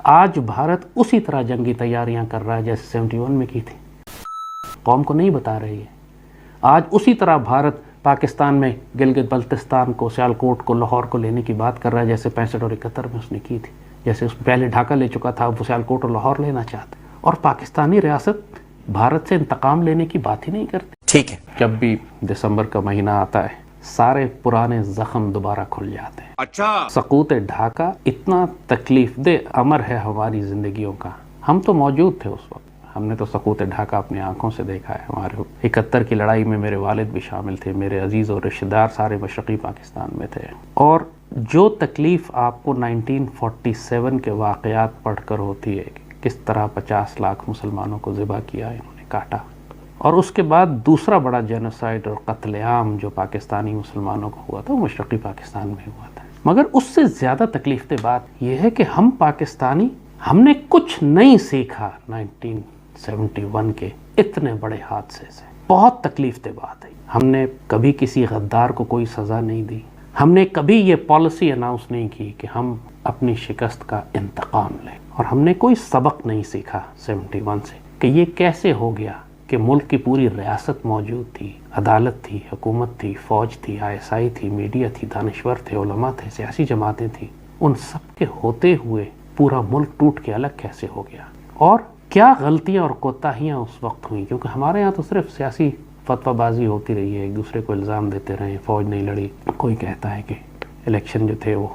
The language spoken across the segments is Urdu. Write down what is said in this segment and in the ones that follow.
آج بھارت اسی طرح جنگی تیاریاں کر رہا ہے جیسے 71 میں کی تھی. قوم کو نہیں بتا رہی ہے. آج اسی طرح بھارت پاکستان میں گلگت بلتستان کو، سیالکوٹ کو، لاہور کو لینے کی بات کر رہا ہے جیسے 65 اور 71 میں اس نے کی تھی. جیسے اس پہلے ڈھاکہ لے چکا تھا، اب وہ سیالکوٹ اور لاہور لینا چاہتے. اور پاکستانی ریاست بھارت سے انتقام لینے کی بات ہی نہیں کرتی. ٹھیک ہے، جب بھی دسمبر کا مہینہ آتا ہے سارے پرانے زخم دوبارہ کھل جاتے ہیں. اچھا، سقوط ڈھاکہ اتنا تکلیف دہ امر ہے ہماری زندگیوں کا. ہم تو موجود تھے اس وقت، ہم نے تو سقوط ڈھاکہ اپنی آنکھوں سے دیکھا ہے. ہمارے 71 کی لڑائی میں میرے والد بھی شامل تھے، میرے عزیز اور رشتہ دار سارے مشرقی پاکستان میں تھے. اور جو تکلیف آپ کو 1947 کے واقعات پڑھ کر ہوتی ہے کہ کس طرح 50 لاکھ مسلمانوں کو ذبح کیا، انہوں نے کاٹا، اور اس کے بعد دوسرا بڑا جینوسائیڈ اور قتل عام جو پاکستانی مسلمانوں کو ہوا تھا وہ مشرقی پاکستان میں ہوا تھا. مگر اس سے زیادہ تکلیف دہ بات یہ ہے کہ ہم پاکستانی ہم نے کچھ نہیں سیکھا 1971 کے اتنے بڑے حادثے سے. بہت تکلیف دہ بات ہے. ہم نے کبھی کسی غدار کو کوئی سزا نہیں دی. ہم نے کبھی یہ پالیسی اناؤنس نہیں کی کہ ہم اپنی شکست کا انتقام لیں. اور ہم نے کوئی سبق نہیں سیکھا 71 سے کہ یہ کیسے ہو گیا کہ ملک کی پوری ریاست موجود تھی، عدالت تھی، حکومت تھی، فوج تھی، ISI تھی، میڈیا تھی، دانشور تھے، علماء تھے، سیاسی جماعتیں تھیں. ان سب کے ہوتے ہوئے پورا ملک ٹوٹ کے الگ کیسے ہو گیا. اور کیا غلطیاں اور کوتاہیاں اس وقت ہوئیں، کیونکہ ہمارے یہاں تو صرف سیاسی فتویٰ بازی ہوتی رہی ہے، ایک دوسرے کو الزام دیتے رہے. فوج نہیں لڑی، کوئی کہتا ہے کہ الیکشن جو تھے وہ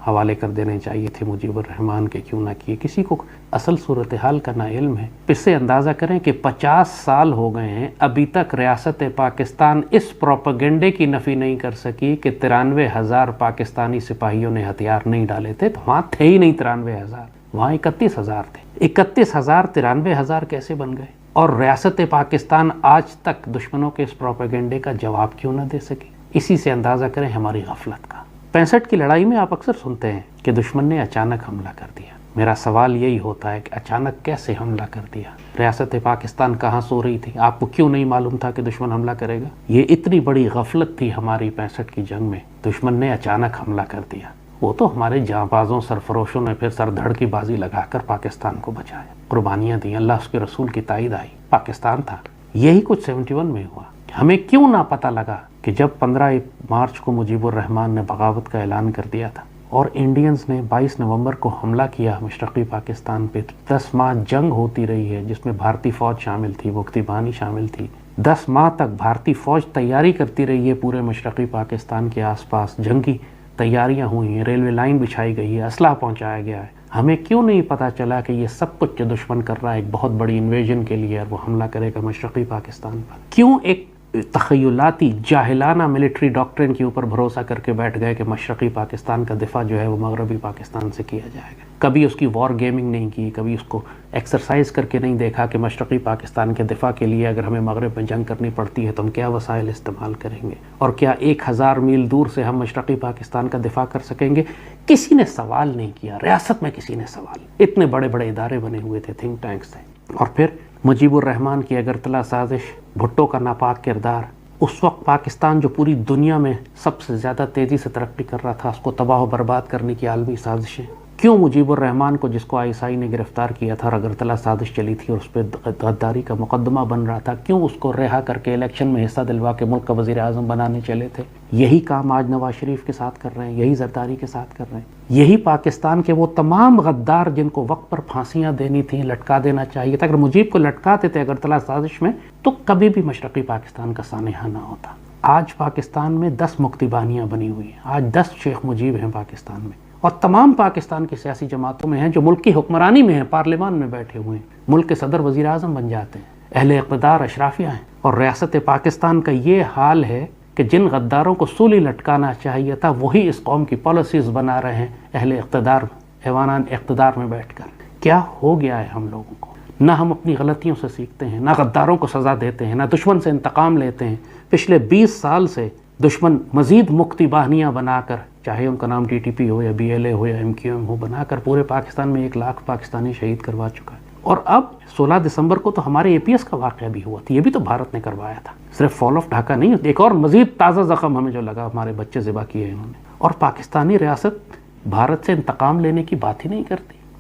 حوالے کر دینے چاہیے تھے مجیب الرحمان کے، کیوں نہ کیے. کسی کو اصل صورتحال کا نہ علم ہے. اس سے اندازہ کریں کہ 50 سال ہو گئے ہیں ابھی تک ریاست پاکستان اس پروپیگنڈے کی نفی نہیں کر سکی کہ 93,000 پاکستانی سپاہیوں نے ہتھیار نہیں ڈالے تھے. تو وہاں تھے ہی نہیں 93,000، وہاں 31,000 تھے. 31,000 93,000 کیسے بن گئے؟ اور ریاست پاکستان آج تک دشمنوں کے اس پروپیگنڈے کا جواب کیوں نہ دے سکی؟ اسی سے اندازہ کریں ہماری غفلت کا. 65 کی لڑائی میں آپ اکثر سنتے ہیں کہ دشمن نے اچانک حملہ کر دیا. میرا سوال یہی ہوتا ہے کہ اچانک کیسے حملہ کر دیا؟ ریاست پاکستان کہاں سو رہی تھی؟ آپ کو کیوں نہیں معلوم تھا کہ دشمن حملہ کرے گا؟ یہ اتنی بڑی غفلت تھی ہماری 65 کی جنگ میں، دشمن نے اچانک حملہ کر دیا. وہ تو ہمارے جانبازوں سرفروشوں نے پھر سر دھڑ کی بازی لگا کر پاکستان کو بچایا، قربانیاں دیں، اللہ اس کے رسول کی تائید آئی، پاکستان تھا. یہی کچھ 71 میں ہوا. ہمیں کیوں نہ پتہ لگا کہ جب 15 مارچ کو مجیب الرحمان نے بغاوت کا اعلان کر دیا تھا اور انڈینز نے 22 نومبر کو حملہ کیا مشرقی پاکستان پہ، 10 ماہ جنگ ہوتی رہی ہے جس میں بھارتی فوج شامل تھی، مکتی بانی شامل تھی. 10 ماہ تک بھارتی فوج تیاری کرتی رہی ہے پورے مشرقی پاکستان کے آس پاس. جنگی تیاریاں ہوئی ہیں، ریلوے لائن بچھائی گئی ہے، اسلحہ پہنچایا گیا ہے. ہمیں کیوں نہیں پتہ چلا کہ یہ سب کچھ جو دشمن کر رہا ہے ایک بہت بڑی انویژن کے لیے اور وہ حملہ کرے گا مشرقی پاکستان پر؟ کیوں ایک تخیلاتی جاہلانہ ملٹری ڈاکٹرن کے اوپر بھروسہ کر کے بیٹھ گئے کہ مشرقی پاکستان کا دفاع جو ہے وہ مغربی پاکستان سے کیا جائے گا؟ کبھی اس کی وار گیمنگ نہیں کی، کبھی اس کو ایکسرسائز کر کے نہیں دیکھا کہ مشرقی پاکستان کے دفاع کے لیے اگر ہمیں مغرب میں جنگ کرنی پڑتی ہے تو ہم کیا وسائل استعمال کریں گے، اور کیا 1000 میل دور سے ہم مشرقی پاکستان کا دفاع کر سکیں گے؟ کسی نے سوال نہیں کیا. ریاست میں کسی نے سوال، اتنے بڑے بڑے ادارے بنے ہوئے تھے، تھنک ٹینکس تھے. اور پھر مجیب الرحمان کی اگرتلا سازش، بھٹو کا ناپاک کردار، اس وقت پاکستان جو پوری دنیا میں سب سے زیادہ تیزی سے ترقی کر رہا تھا اس کو تباہ و برباد کرنے کی عالمی سازشیں. کیوں مجیب الرحمان کو، جس کو ISI نے گرفتار کیا تھا اور اگرتلا سازش چلی تھی اور اس پہ غداری کا مقدمہ بن رہا تھا، کیوں اس کو رہا کر کے الیکشن میں حصہ دلوا کے ملک کا وزیر اعظم بنانے چلے تھے؟ یہی کام آج نواز شریف کے ساتھ کر رہے ہیں، یہی زرداری کے ساتھ کر رہے ہیں. یہی پاکستان کے وہ تمام غدار جن کو وقت پر پھانسیاں دینی تھیں، لٹکا دینا چاہیے تھا. اگر مجیب کو لٹکاتے تھے اگرتلا سازش میں تو کبھی بھی مشرقی پاکستان کا سانحہ نہ ہوتا. آج پاکستان میں 10 مکتی بانیاں بنی ہوئی ہیں، آج 10 شیخ مجیب ہیں پاکستان میں، اور تمام پاکستان کی سیاسی جماعتوں میں ہیں جو ملک کی حکمرانی میں ہیں، پارلیمان میں بیٹھے ہوئے ہیں، ملک کے صدر وزیر اعظم بن جاتے ہیں، اہل اقتدار اشرافیہ ہیں. اور ریاست پاکستان کا یہ حال ہے کہ جن غداروں کو سولی لٹکانا چاہیے تھا وہی اس قوم کی پالیسیز بنا رہے ہیں اہل اقتدار، ایوانان اقتدار میں بیٹھ کر. کیا ہو گیا ہے ہم لوگوں کو؟ نہ ہم اپنی غلطیوں سے سیکھتے ہیں، نہ غداروں کو سزا دیتے ہیں، نہ دشمن سے انتقام لیتے ہیں. پچھلے 20 سال سے دشمن مزید مکتی باہنیاں بنا کر، چاہے ان کا نام TTP ہو یا BLA ہو یا MQM ہو، بنا کر پورے پاکستان میں 1 لاکھ پاکستانی شہید کروا چکا ہے. اور اب 16 دسمبر کو تو ہمارے APS کا واقعہ بھی ہوا تھا، یہ بھی تو بھارت نے کروایا تھا. صرف فال آف ڈھاکہ نہیں، ایک اور مزید تازہ زخم ہمیں جو لگا، ہمارے بچے ذبح کیے انہوں نے. اور پاکستانی ریاست بھارت سے انتقام لینے کی بات ہی نہیں کرتی.